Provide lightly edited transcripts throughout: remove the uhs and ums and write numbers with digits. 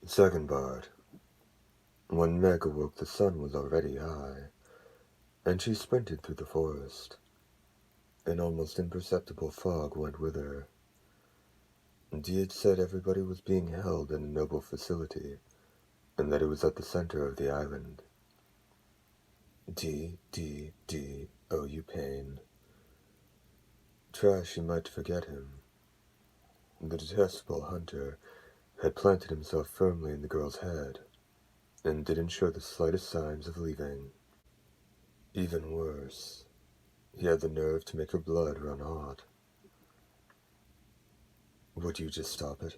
Second part. When Meg awoke, the sun was already high, and she sprinted through the forest. An almost imperceptible fog went with her. Dee had said everybody was being held in a noble facility, and that it was at the center of the island. Dee, oh you pain. Try she might forget him. The detestable hunter had planted himself firmly in the girl's head, and didn't show the slightest signs of leaving. Even worse, he had the nerve to make her blood run hot. Would you just stop it?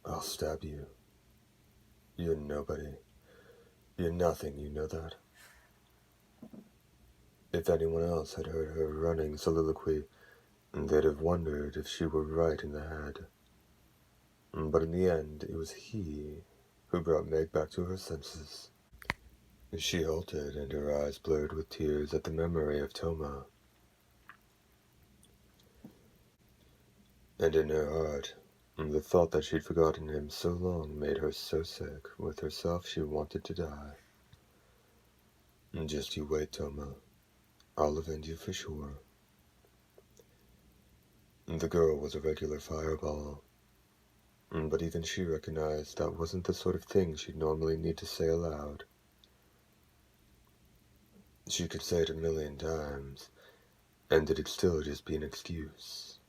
I'll stab you. You're nobody. You're nothing, you know that? If anyone else had heard her running soliloquy, they'd have wondered if she were right in the head. But in the end, it was he who brought Meg back to her senses. She halted, and her eyes blurred with tears at the memory of Toma. And in her heart, the thought that she'd forgotten him so long made her so sick with herself she wanted to die. Just you wait, Toma. I'll avenge you for sure. The girl was a regular fireball, but even she recognized that wasn't the sort of thing she'd normally need to say aloud. She could say it 1,000,000 times, and it'd still just be an excuse.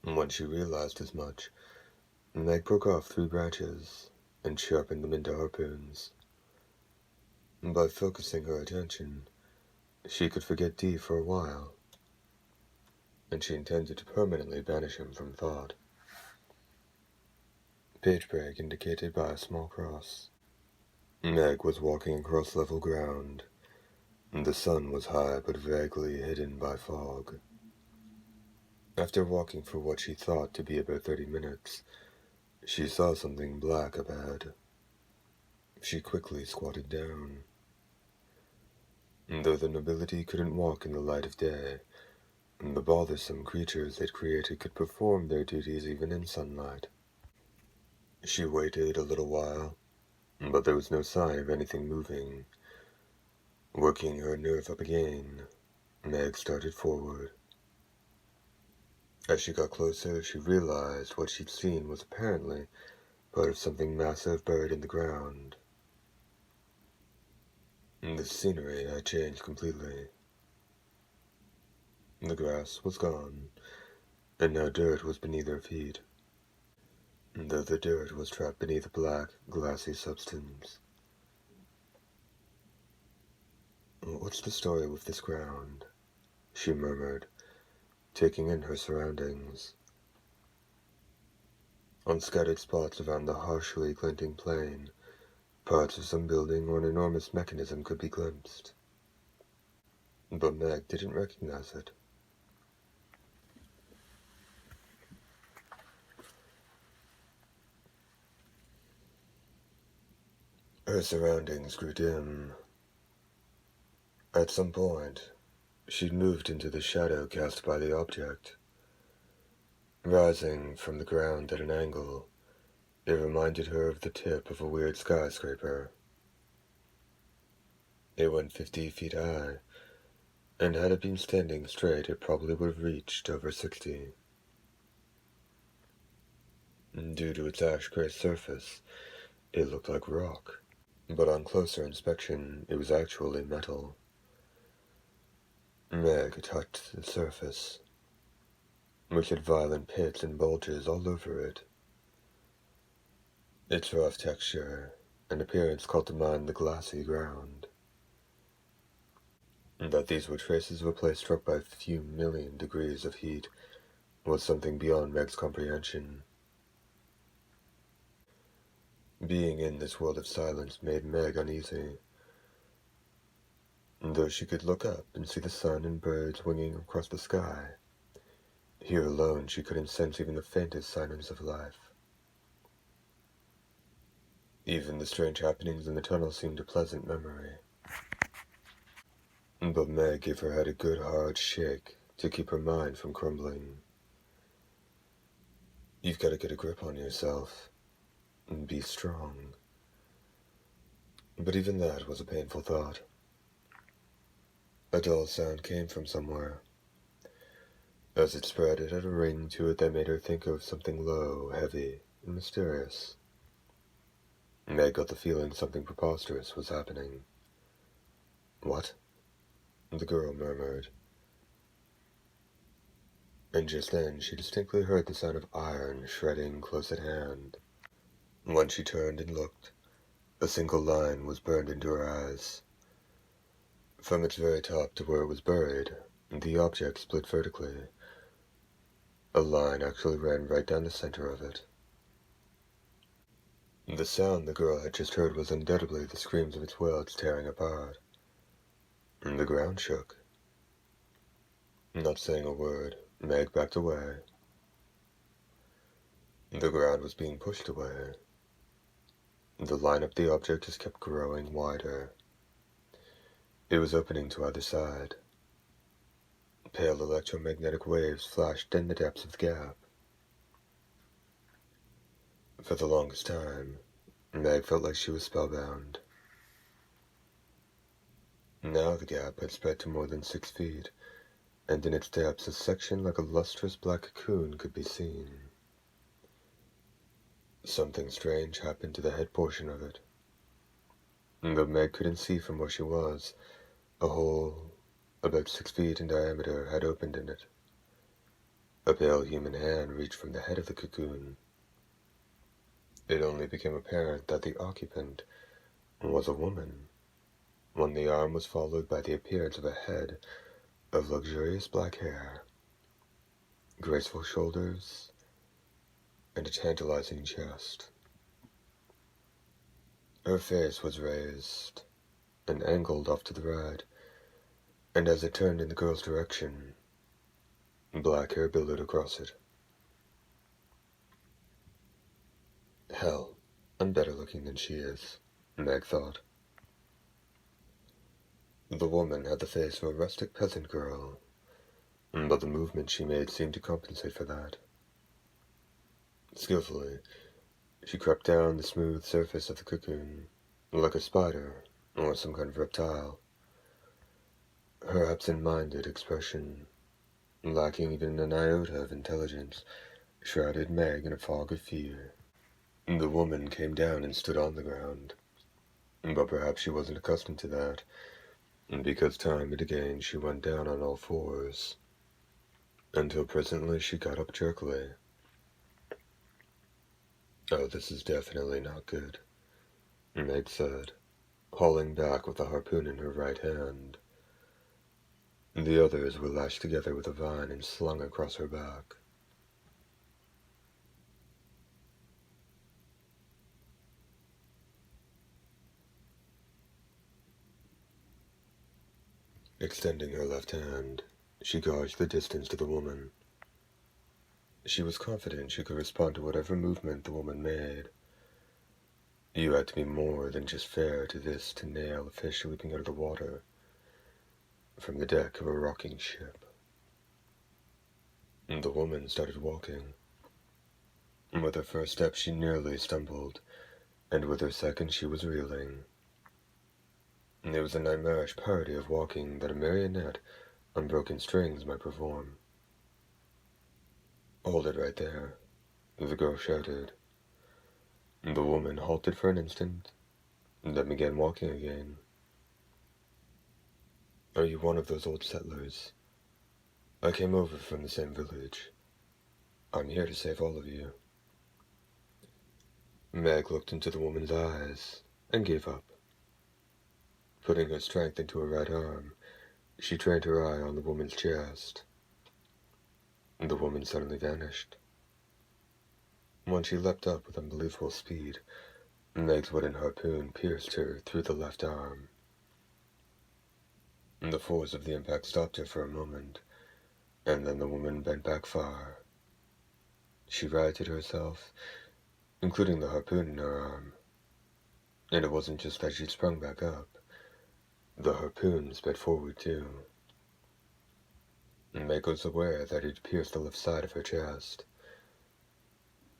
When she realized as much, Meg broke off 3 branches and sharpened them into harpoons. By focusing her attention, she could forget Dee for a while, and she intended to permanently banish him from thought. Page break indicated by a small cross. Meg was walking across level ground. The sun was high but vaguely hidden by fog. After walking for what she thought to be about 30 minutes, she saw something black up ahead. She quickly squatted down. Though the nobility couldn't walk in the light of day, the bothersome creatures they'd created could perform their duties even in sunlight. She waited a little while, but there was no sign of anything moving. Working her nerve up again, Meg started forward. As she got closer, she realized what she'd seen was apparently part of something massive buried in the ground. The scenery had changed completely. The grass was gone, and now dirt was beneath her feet, though the dirt was trapped beneath a black, glassy substance. What's the story with this ground? She murmured, taking in her surroundings. On scattered spots around the harshly glinting plain, parts of some building or an enormous mechanism could be glimpsed. But Meg didn't recognize it. Her surroundings grew dim. At some point, she'd moved into the shadow cast by the object. Rising from the ground at an angle, it reminded her of the tip of a weird skyscraper. It went 50 feet high, and had it been standing straight, it probably would have reached over 60. Due to its ash-gray surface, it looked like rock, but on closer inspection, it was actually metal. Meg touched the surface, which had violent pits and bulges all over it. Its rough texture and appearance called to mind the glassy ground. That these were traces of a place struck by a few million degrees of heat was something beyond Meg's comprehension. Being in this world of silence made Meg uneasy. Though she could look up and see the sun and birds winging across the sky, here alone she couldn't sense even the faintest signs of life. Even the strange happenings in the tunnel seemed a pleasant memory. But Meg gave her head a good hard shake to keep her mind from crumbling. You've got to get a grip on yourself and be strong. But even that was a painful thought. A dull sound came from somewhere. As it spread, it had a ring to it that made her think of something low, heavy, and mysterious. Meg got the feeling something preposterous was happening. What? The girl murmured. And just then she distinctly heard the sound of iron shredding close at hand. When she turned and looked, a single line was burned into her eyes. From its very top to where it was buried, the object split vertically. A line actually ran right down the center of it. The sound the girl had just heard was undoubtedly the screams of its worlds tearing apart. The ground shook. Not saying a word, Meg backed away. The ground was being pushed away. The line up the object just kept growing wider. It was opening to either side. Pale electromagnetic waves flashed in the depths of the gap. For the longest time, Meg felt like she was spellbound. Now the gap had spread to more than 6 feet, and in its depths a section like a lustrous black cocoon could be seen. Something strange happened to the head portion of it. Though Meg couldn't see from where she was, a hole, about 6 feet in diameter, had opened in it. A pale human hand reached from the head of the cocoon. It only became apparent that the occupant was a woman, when the arm was followed by the appearance of a head of luxurious black hair, graceful shoulders, and a tantalizing chest. Her face was raised and angled off to the right, and as it turned in the girl's direction, black hair billowed across it. Hell, I'm better looking than she is, Meg thought. The woman had the face of a rustic peasant girl, but the movement she made seemed to compensate for that. Skillfully, she crept down the smooth surface of the cocoon, like a spider or some kind of reptile. Her absent-minded expression, lacking even an iota of intelligence, shrouded Meg in a fog of fear. The woman came down and stood on the ground, but perhaps she wasn't accustomed to that, because time and again she went down on all fours, until presently she got up jerkily. Oh, this is definitely not good, Meg said, hauling back with the harpoon in her right hand. The others were lashed together with a vine and slung across her back. Extending her left hand, she gauged the distance to the woman. She was confident she could respond to whatever movement the woman made. You had to be more than just fair to this to nail a fish leaping out of the water from the deck of a rocking ship. The woman started walking. With her first step she nearly stumbled, and with her second she was reeling. It was a nightmarish parody of walking that a marionette on broken strings might perform. Hold it right there, the girl shouted. The woman halted for an instant, then began walking again. Are you one of those old settlers? I came over from the same village. I'm here to save all of you. Meg looked into the woman's eyes and gave up. Putting her strength into her right arm, she trained her eye on the woman's chest. The woman suddenly vanished. When she leapt up with unbelievable speed, Meg's wooden harpoon pierced her through the left arm. The force of the impact stopped her for a moment, and then the woman bent back far. She righted herself, including the harpoon in her arm. And it wasn't just that she'd sprung back up. The harpoon sped forward too. Meg was aware that it pierced the left side of her chest.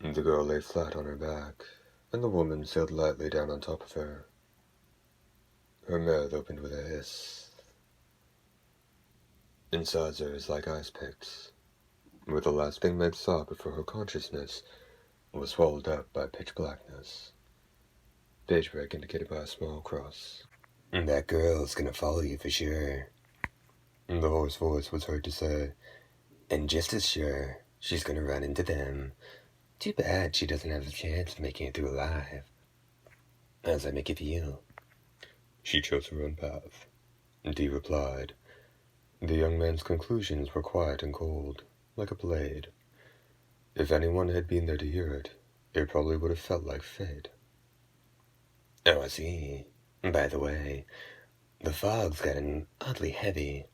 The girl lay flat on her back, and the woman sailed lightly down on top of her. Her mouth opened with a hiss. Inside her is like ice picks, where the last thing Meg saw before her consciousness was swallowed up by pitch blackness. Page break indicated by a small cross. That girl's gonna follow you for sure, The hoarse voice was heard to say, and just as sure, she's gonna run into them. Too bad she doesn't have a chance of making it through alive. How's that make you feel? She chose her own path, Dee replied. The young man's conclusions were quiet and cold, like a blade. If anyone had been there to hear it, it probably would have felt like fate. Oh, I see. By the way, the fog's gotten oddly heavy.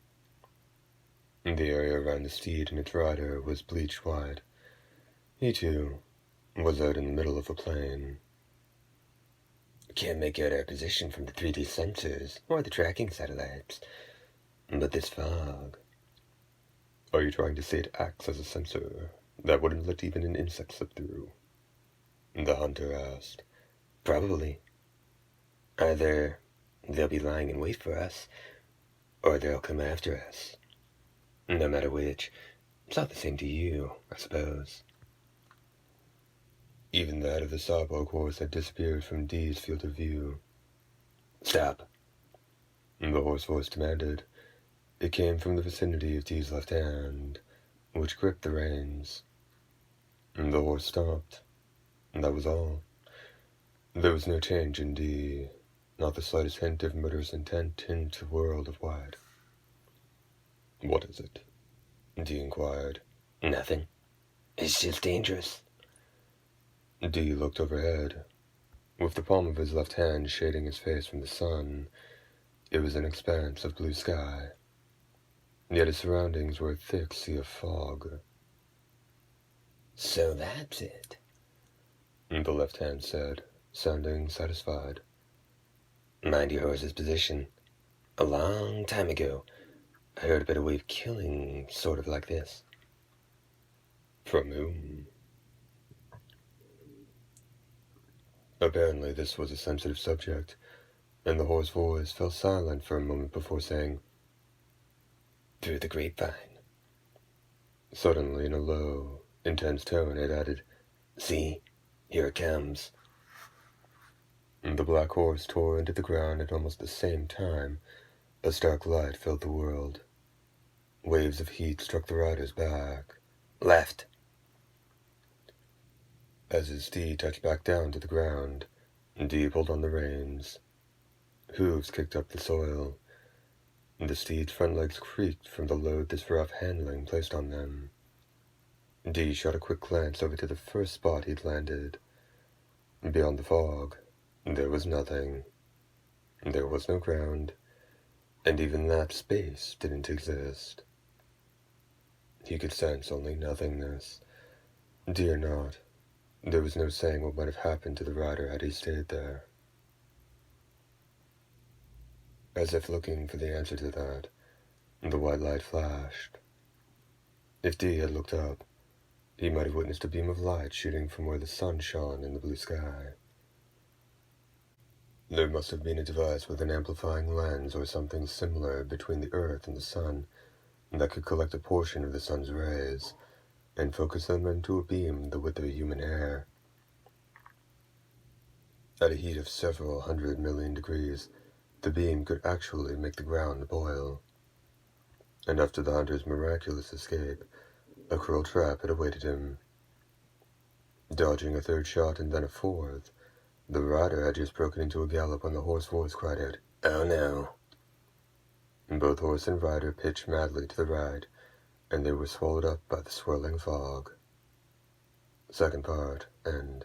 The area around the steed and its rider was bleached white. He, too, was out in the middle of a plain. Can't make out our position from the 3D sensors or the tracking satellites. But this fog... Are you trying to say it acts as a sensor that wouldn't let even an insect slip through? The hunter asked. Probably. Either they'll be lying in wait for us, or they'll come after us. No matter which, it's all the same to you, I suppose. Even the head of the cyborg horse had disappeared from Dee's field of view. Stop, the hoarse voice demanded. It came from the vicinity of Dee's left hand, which gripped the reins. The horse stopped. That was all. There was no change in Dee, not the slightest hint of murderous intent into the world of white. What is it? Dee inquired. Nothing. It's just dangerous. Dee looked overhead. With the palm of his left hand shading his face from the sun, it was an expanse of blue sky. Yet his surroundings were a thick sea of fog. So that's it, the left hand said, sounding satisfied. Mind your horse's position. A long time ago, I heard about a way of killing sort of like this. From whom? Apparently this was a sensitive subject, and the hoarse voice fell silent for a moment before saying, Through the grapevine. Suddenly, in a low, intense tone, it added, See, here it comes. The black horse tore into the ground at almost the same time. A stark light filled the world. Waves of heat struck the rider's back. Left. As his steed touched back down to the ground, Dee pulled on the reins. Hooves kicked up the soil. The steed's front legs creaked from the load this rough handling placed on them. Dee shot a quick glance over to the first spot he'd landed. Beyond the fog, there was nothing. There was no ground, and even that space didn't exist. He could sense only nothingness. Dee or not, there was no saying what might have happened to the rider had he stayed there. As if looking for the answer to that, the white light flashed. If Dee had looked up, he might have witnessed a beam of light shooting from where the sun shone in the blue sky. There must have been a device with an amplifying lens or something similar between the Earth and the sun that could collect a portion of the sun's rays and focus them into a beam the width of a human hair. At a heat of several 100 million degrees, the beam could actually make the ground boil. And after the hunter's miraculous escape, a cruel trap had awaited him. Dodging a third shot and then a fourth, the rider had just broken into a gallop when the hoarse voice cried out, Oh no. Both horse and rider pitched madly to the right, and they were swallowed up by the swirling fog. Second part, end.